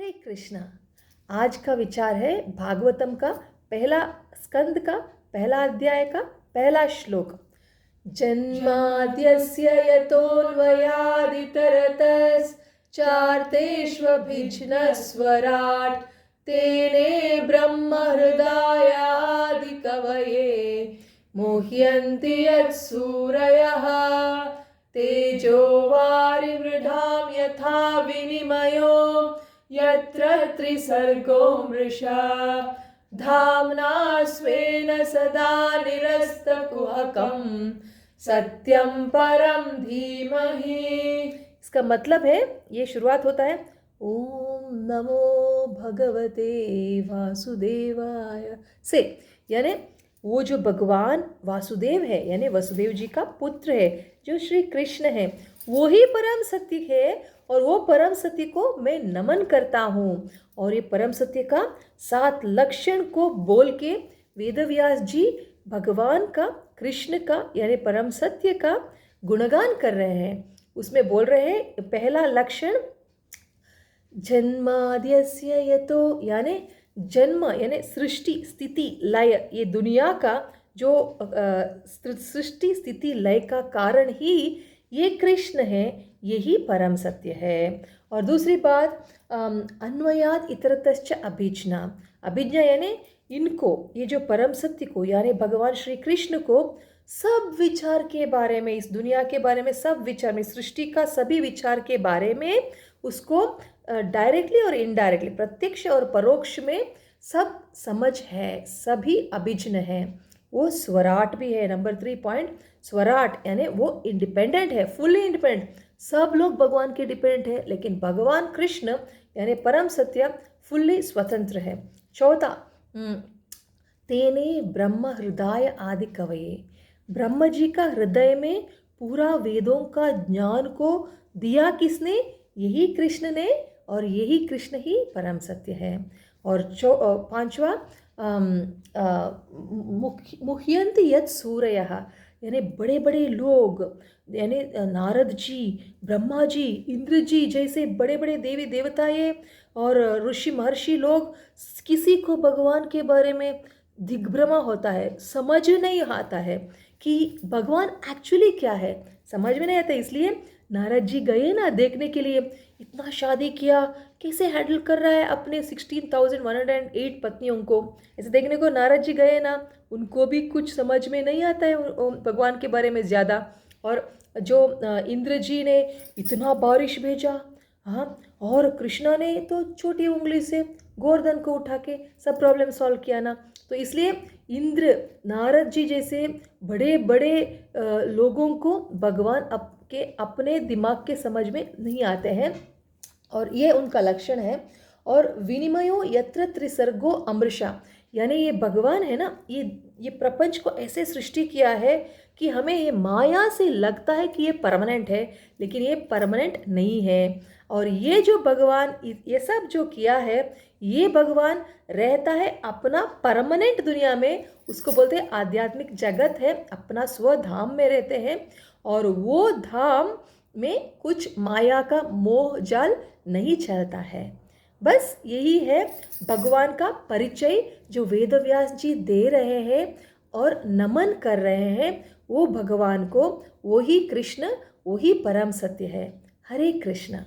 हरे कृष्णा। आज का विचार है भागवतम का पहला स्कंद का पहला अध्याय का पहला श्लोक। जन्माद्यस्य यतोऽन्वयादितरतश्चार्थेष्वभिघ्नस्वराट् तेने ब्रह्महृदायादिकवये मुह्यन्ति यत्सूरयः तेजो वारिमृधां यथा विनिमयो यत्र त्रिसर्गो मृषा धाम्ना स्वेन सदा निरस्तकुहकं सत्यं परं धीमहि। इसका मतलब है, ये शुरुआत होता है ओम नमो भगवते वासुदेवाय से, यानी वो जो भगवान वासुदेव है यानी वसुदेव जी का पुत्र है, जो श्री कृष्ण है, वो ही परम सत्य है और वो परम सत्य को मैं नमन करता हूँ। और ये परम सत्य का 7 लक्षण को बोल के वेदव्यास जी भगवान का, कृष्ण का यानी परम सत्य का गुणगान कर रहे हैं। उसमें बोल रहे हैं पहला लक्षण जन्माद्यस्य यतो, यानी जन्म यानी सृष्टि स्थिति लय, ये दुनिया का जो सृष्टि स्थिति लय का कारण ही ये कृष्ण है, यही परम सत्य है। और दूसरी बात अन्वयात इतरतश्च अभिज्ञा, अभिज्ञा यानी इनको, ये जो परम सत्य को यानी भगवान श्री कृष्ण को सब विचार के बारे में, इस दुनिया के बारे में सब विचार में, सृष्टि का सभी विचार के बारे में उसको डायरेक्टली और इनडायरेक्टली, प्रत्यक्ष और परोक्ष में सब समझ है, सभी अभिज्ञ है। वो स्वराट भी है। नंबर 3 पॉइंट, स्वराट यानी वो इंडिपेंडेंट है, फुल्ली इंडिपेंडेंट। सब लोग भगवान के डिपेंडेंट है, लेकिन भगवान कृष्ण यानी परम सत्य फुल्ली स्वतंत्र है। चौथा तेने ब्रह्म हृदय आदि कवये, ब्रह्म जी का हृदय में पूरा वेदों का ज्ञान को दिया किसने? यही कृष्ण ने, और यही कृष्ण ही परम सत्य है। और पांचवा मुह्यन्ति यत् सूरयः, यानी बड़े बड़े लोग यानी नारद जी, ब्रह्मा जी, इंद्र जी जैसे बड़े बड़े देवी देवताएं और ऋषि महर्षि लोग, किसी को भगवान के बारे में दिग्भ्रमा होता है, समझ नहीं आता है कि भगवान एक्चुअली क्या है, समझ में नहीं आता। इसलिए नारद जी गए ना देखने के लिए, इतना शादी किया, कैसे हैंडल कर रहा है अपने 16,108 पत्नियों को, ऐसे देखने को नारद जी गए ना। उनको भी कुछ समझ में नहीं आता है भगवान के बारे में ज़्यादा। और जो इंद्र जी ने इतना बारिश भेजा, हाँ, और कृष्णा ने तो छोटी उंगली से गोवर्धन को उठा के सब प्रॉब्लम सॉल्व किया ना। तो इसलिए इंद्र, नारद जी जैसे बड़े बड़े लोगों को भगवान के अपने दिमाग के समझ में नहीं आते हैं, और ये उनका लक्षण है। और विनिमयो यत्र त्रिसर्गो अमृषा, यानी ये भगवान है ना, ये प्रपंच को ऐसे सृष्टि किया है कि हमें ये माया से लगता है कि ये परमानेंट है, लेकिन ये परमानेंट नहीं है। और ये जो भगवान ये सब जो किया है, ये भगवान रहता है अपना परमानेंट दुनिया में, उसको बोलते हैं आध्यात्मिक जगत है, अपना स्वधाम में रहते हैं। और वो धाम में कुछ माया का मोह जाल नहीं चलता है। बस यही है भगवान का परिचय जो वेदव्यास जी दे रहे हैं और नमन कर रहे हैं वो भगवान को, वो ही कृष्ण, वो ही परम सत्य है। हरे कृष्ण।